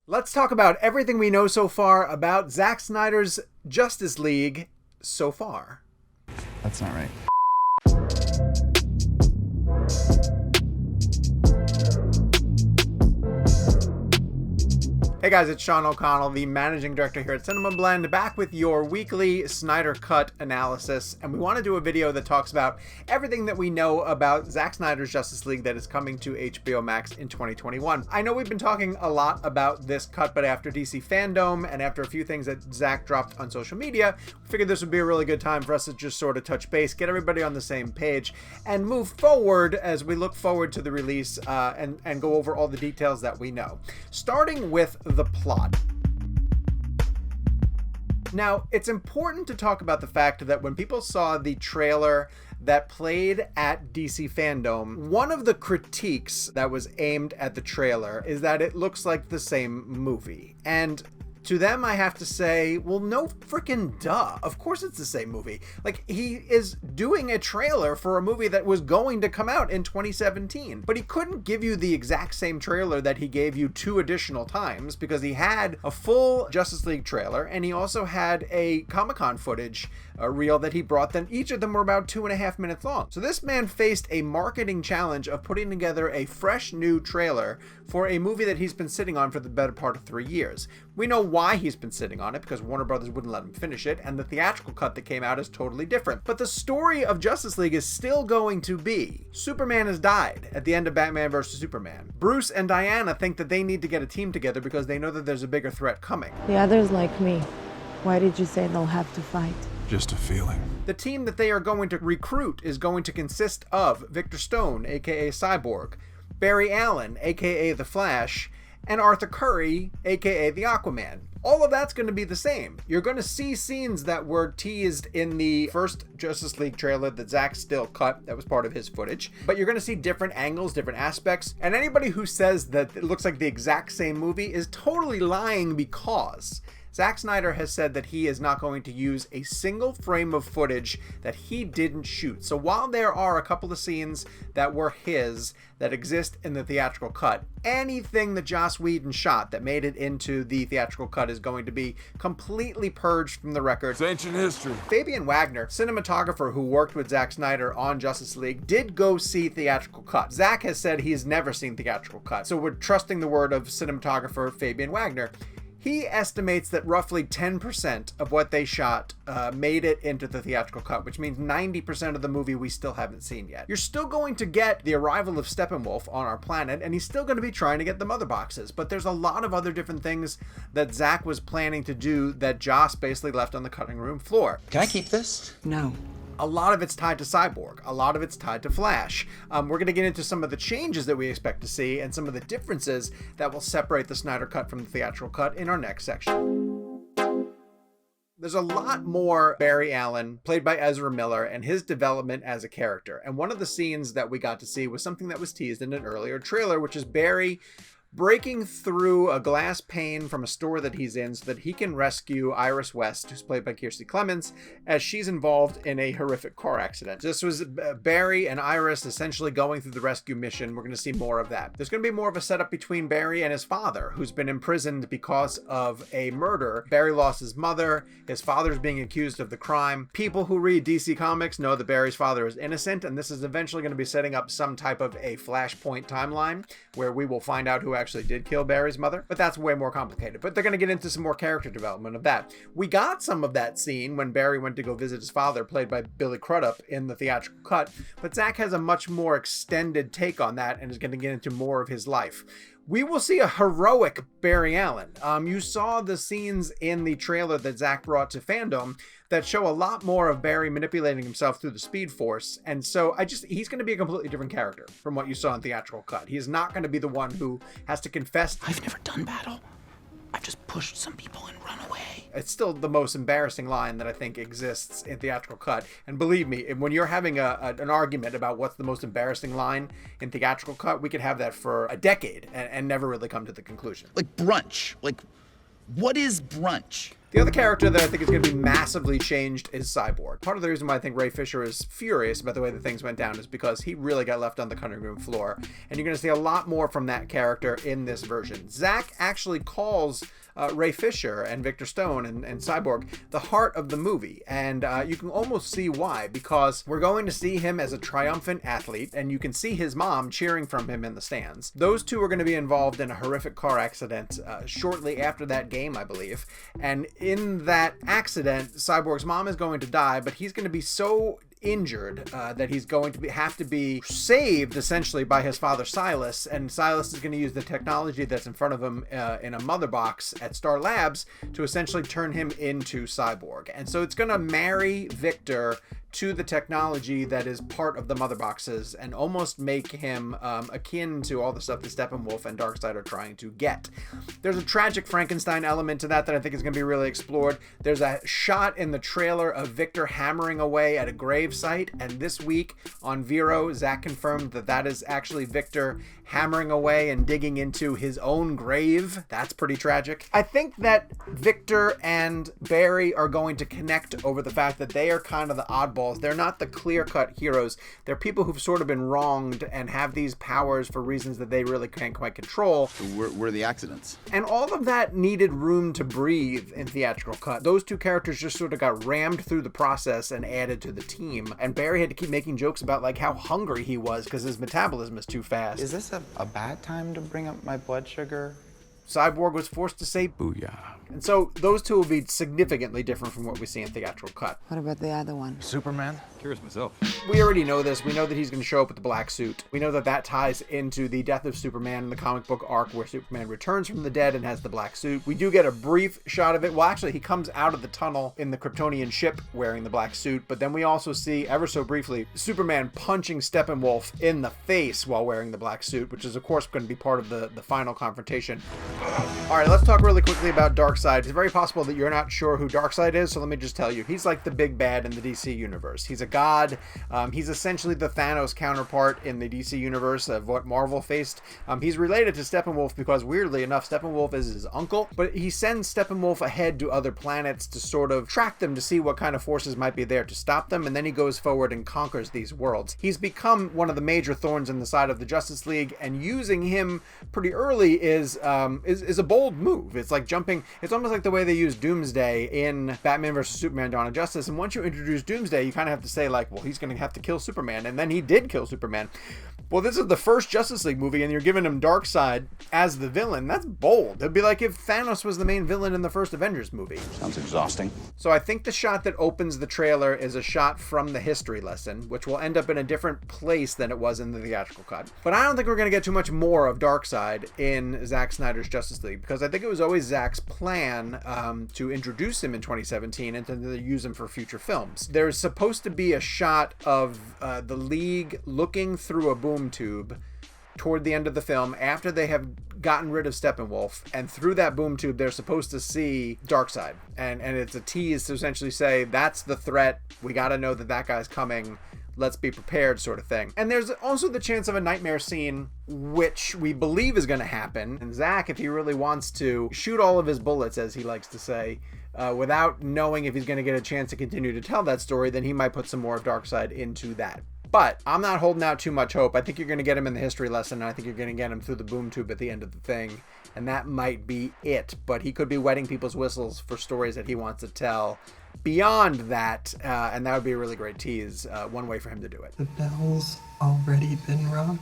Let's talk about everything we know so far about Zack Snyder's Justice League so far. That's not right. Hey guys, it's Sean O'Connell, the managing director here at CinemaBlend, back with your weekly Snyder Cut analysis, and we want to do a video that talks about everything that we know about Zack Snyder's Justice League that is coming to HBO Max in 2021. I know we've been talking a lot about this cut, but after DC Fandom and after a few things that Zack dropped on social media, we figured this would be a really good time for us to just sort of touch base, get everybody on the same page, and move forward as we look forward to the release and go over all the details that we know. Starting with the plot. Now, it's important to talk about the fact that when people saw the trailer that played at DC Fandom, one of the critiques that was aimed at the trailer is that it looks like the same movie. And to them, I have to say, well, no freaking duh. Of course it's the same movie. Like, he is doing a trailer for a movie that was going to come out in 2017. But he couldn't give you the exact same trailer that he gave you 2 additional times, because he had a full Justice League trailer, and he also had a Comic-Con footage reel that he brought them. Each of them were about 2.5 minutes long. So this man faced a marketing challenge of putting together a fresh new trailer for a movie that he's been sitting on for the better part of 3 years. We know why he's been sitting on it, because Warner Brothers wouldn't let him finish it, and the theatrical cut that came out is totally different. But the story of Justice League is still going to be Superman has died at the end of Batman vs. Superman. Bruce and Diana think that they need to get a team together because they know that there's a bigger threat coming. The others like me. Why did you say they'll have to fight? Just a feeling. The team that they are going to recruit is going to consist of Victor Stone, aka Cyborg, Barry Allen, aka The Flash, and Arthur Curry, aka the Aquaman. All of that's going to be the same. You're going to see scenes that were teased in the first Justice League trailer that Zack still cut, that was part of his footage, but you're going to see different angles, different aspects, and anybody who says that it looks like the exact same movie is totally lying, because Zack Snyder has said that he is not going to use a single frame of footage that he didn't shoot. So while there are a couple of scenes that were his that exist in the theatrical cut, anything that Joss Whedon shot that made it into the theatrical cut is going to be completely purged from the record. It's ancient history. Fabian Wagner, cinematographer who worked with Zack Snyder on Justice League, did go see theatrical cut. Zack has said he's never seen theatrical cut, so we're trusting the word of cinematographer Fabian Wagner. He estimates that roughly 10% of what they shot made it into the theatrical cut, which means 90% of the movie we still haven't seen yet. You're still going to get the arrival of Steppenwolf on our planet, and he's still going to be trying to get the mother boxes, but there's a lot of other different things that Zack was planning to do that Joss basically left on the cutting room floor. Can I keep this? No. A lot of it's tied to Cyborg. A lot of it's tied to Flash. We're going to get into some of the changes that we expect to see and some of the differences that will separate the Snyder Cut from the theatrical cut in our next section. There's a lot more Barry Allen, played by Ezra Miller, and his development as a character. And one of the scenes that we got to see was something that was teased in an earlier trailer, which is Barry breaking through a glass pane from a store that he's in so that he can rescue Iris West, who's played by Kirstie Clemons, as she's involved in a horrific car accident. This was Barry and Iris essentially going through the rescue mission. We're going to see more of that. There's going to be more of a setup between Barry and his father, who's been imprisoned because of a murder. Barry lost his mother. His father's being accused of the crime. People who read DC Comics know that Barry's father is innocent, and this is eventually going to be setting up some type of a Flashpoint timeline where we will find out who actually did kill Barry's mother, but that's way more complicated. But they're going to get into some more character development of that. We got some of that scene when Barry went to go visit his father, played by Billy Crudup, in the theatrical cut, but Zack has a much more extended take on that and is going to get into more of his life. We will see a heroic Barry Allen. You saw the scenes in the trailer that Zack brought to Fandom that show a lot more of Barry manipulating himself through the Speed Force. And so he's going to be a completely different character from what you saw in theatrical cut. He is not going to be the one who has to confess. I've never done battle. I've just pushed some people and run away. It's still the most embarrassing line that I think exists in theatrical cut. And believe me, when you're having an argument about what's the most embarrassing line in theatrical cut, we could have that for a decade and never really come to the conclusion. Like brunch. Like What is brunch? The other character that I think is going to be massively changed is Cyborg. Part of the reason why I think Ray Fisher is furious about the way that things went down is because he really got left on the cutting room floor. And you're going to see a lot more from that character in this version. Zack actually calls Ray Fisher and Victor Stone and Cyborg the heart of the movie. And you can almost see why, because we're going to see him as a triumphant athlete, and you can see his mom cheering from him in the stands. Those two are going to be involved in a horrific car accident shortly after that game, I believe. And in that accident, Cyborg's mom is going to die, but he's going to be so injured that he's going to have to be saved essentially by his father Silas, and Silas is going to use the technology that's in front of him in a mother box at Star Labs to essentially turn him into Cyborg. And so it's going to marry Victor to the technology that is part of the mother boxes and almost make him akin to all the stuff that Steppenwolf and Darkseid are trying to get. There's a tragic Frankenstein element to that I think is going to be really explored. There's a shot in the trailer of Victor hammering away at a grave site, and this week on Vero, Zack confirmed that that is actually Victor hammering away and digging into his own grave. That's pretty tragic. I think that Victor and Barry are going to connect over the fact that they are kind of the oddballs. They're not the clear-cut heroes. They're people who've sort of been wronged and have these powers for reasons that they really can't quite control. So we're the accidents. And all of that needed room to breathe in theatrical cut. Those two characters just sort of got rammed through the process and added to the team. And Barry had to keep making jokes about like how hungry he was because his metabolism is too fast. Is this a bad time to bring up my blood sugar? Cyborg was forced to say Booyah. And so those two will be significantly different from what we see in theatrical cut. What about the other one? Superman? Curious myself. We already know this. We know that he's going to show up with the black suit. We know that that ties into the death of Superman in the comic book arc where Superman returns from the dead and has the black suit. We do get a brief shot of it. Well, actually, he comes out of the tunnel in the Kryptonian ship wearing the black suit, but then we also see, ever so briefly, Superman punching Steppenwolf in the face while wearing the black suit, which is, of course, going to be part of the final confrontation. All right, let's talk really quickly about Darkseid. It's very possible that you're not sure who Darkseid is, so let me just tell you. He's like the big bad in the DC universe. He's a god. He's essentially the Thanos counterpart in the DC universe of what Marvel faced. He's related to Steppenwolf because, weirdly enough, Steppenwolf is his uncle, but he sends Steppenwolf ahead to other planets to sort of track them to see what kind of forces might be there to stop them, and then he goes forward and conquers these worlds. He's become one of the major thorns in the side of the Justice League, and using him pretty early is a bold move. It's like jumping. It's almost like the way they use Doomsday in Batman vs. Superman: Dawn of Justice. And once you introduce Doomsday, you kind of have to say like, well, he's going to have to kill Superman. And then he did kill Superman. Well, this is the first Justice League movie, and you're giving him Darkseid as the villain. That's bold. It'd be like if Thanos was the main villain in the first Avengers movie. Sounds exhausting. So I think the shot that opens the trailer is a shot from the history lesson, which will end up in a different place than it was in the theatrical cut. But I don't think we're going to get too much more of Darkseid in Zack Snyder's Justice League, because I think it was always Zack's plan to introduce him in 2017 and to use him for future films. There's supposed to be a shot of the League looking through a boom tube toward the end of the film after they have gotten rid of Steppenwolf, and through that boom tube they're supposed to see Darkseid, and it's a tease to essentially say that's the threat, we got to know that guy's coming, let's be prepared, sort of thing. And there's also the chance of a nightmare scene, which we believe is going to happen, and Zack, if he really wants to shoot all of his bullets, as he likes to say, without knowing if he's going to get a chance to continue to tell that story, then he might put some more of Darkseid into that. But I'm not holding out too much hope. I think you're going to get him in the history lesson, and I think you're going to get him through the boom tube at the end of the thing, and that might be it. But he could be wetting people's whistles for stories that he wants to tell beyond that, and that would be a really great tease, one way for him to do it. The bell's already been rung.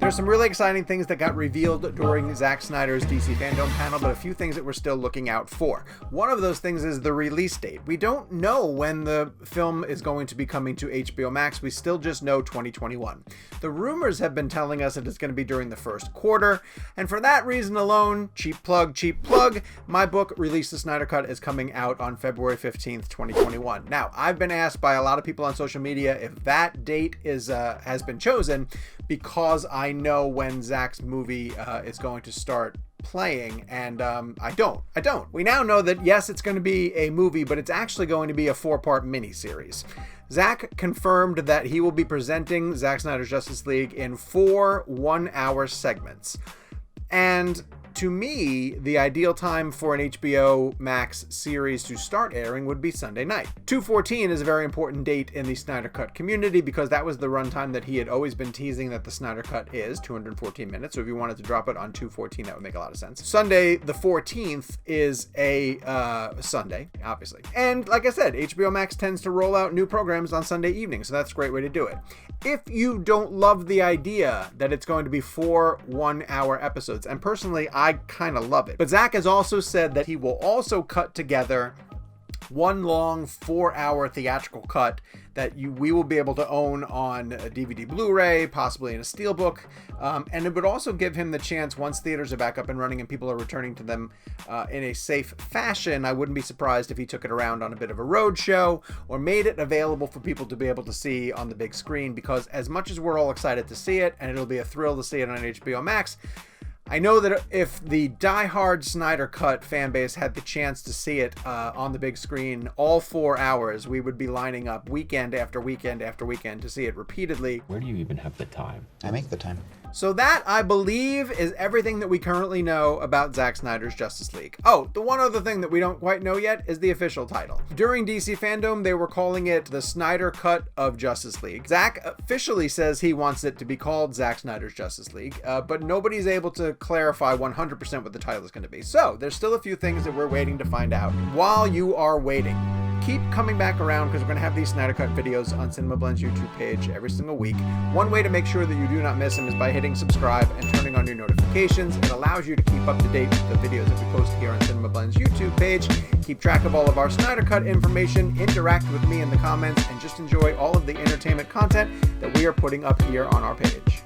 There's some really exciting things that got revealed during Zack Snyder's DC Fandom panel, but a few things that we're still looking out for. One of those things is the release date. We don't know when the film is going to be coming to HBO Max. We still just know 2021. The rumors have been telling us that it's going to be during the first quarter, and for that reason alone, cheap plug, my book, Release the Snyder Cut, is coming out on February 15th, 2021. Now, I've been asked by a lot of people on social media if that date has been chosen because I know when Zack's movie is going to start playing, and I don't. We now know that yes, it's going to be a movie, but it's actually going to be a 4-part miniseries. Zack confirmed that he will be presenting Zack Snyder's Justice League in 4 one-hour segments. And to me, the ideal time for an HBO Max series to start airing would be Sunday night. 2/14 is a very important date in the Snyder Cut community because that was the runtime that he had always been teasing that the Snyder Cut is, 214 minutes. So if you wanted to drop it on 2/14, that would make a lot of sense. Sunday the 14th is a Sunday, obviously. And like I said, HBO Max tends to roll out new programs on Sunday evening, so that's a great way to do it. If you don't love the idea that it's going to be 4 one-hour episodes, and personally, I kind of love it, but Zack has also said that he will also cut together one long 4-hour theatrical cut that we will be able to own on a DVD Blu-ray, possibly in a steelbook, and it would also give him the chance, once theaters are back up and running and people are returning to them in a safe fashion, I wouldn't be surprised if he took it around on a bit of a road show or made it available for people to be able to see on the big screen, because as much as we're all excited to see it, and it'll be a thrill to see it on HBO Max, I know that if the diehard Snyder Cut fan base had the chance to see it on the big screen all 4 hours, we would be lining up weekend after weekend after weekend to see it repeatedly. Where do you even have the time? I make the time. So that, I believe, is everything that we currently know about Zack Snyder's Justice League. Oh, the one other thing that we don't quite know yet is the official title. During DC Fandom, they were calling it the Snyder Cut of Justice League. Zack officially says he wants it to be called Zack Snyder's Justice League, but nobody's able to clarify 100% what the title is going to be. So there's still a few things that we're waiting to find out. While you are waiting, keep coming back around because we're going to have these Snyder Cut videos on CinemaBlend's YouTube page every single week. One way to make sure that you do not miss them is by hitting subscribe and turning on your notifications. It allows you to keep up to date with the videos that we post here on CinemaBlend's YouTube page, keep track of all of our Snyder Cut information, interact with me in the comments, and just enjoy all of the entertainment content that we are putting up here on our page.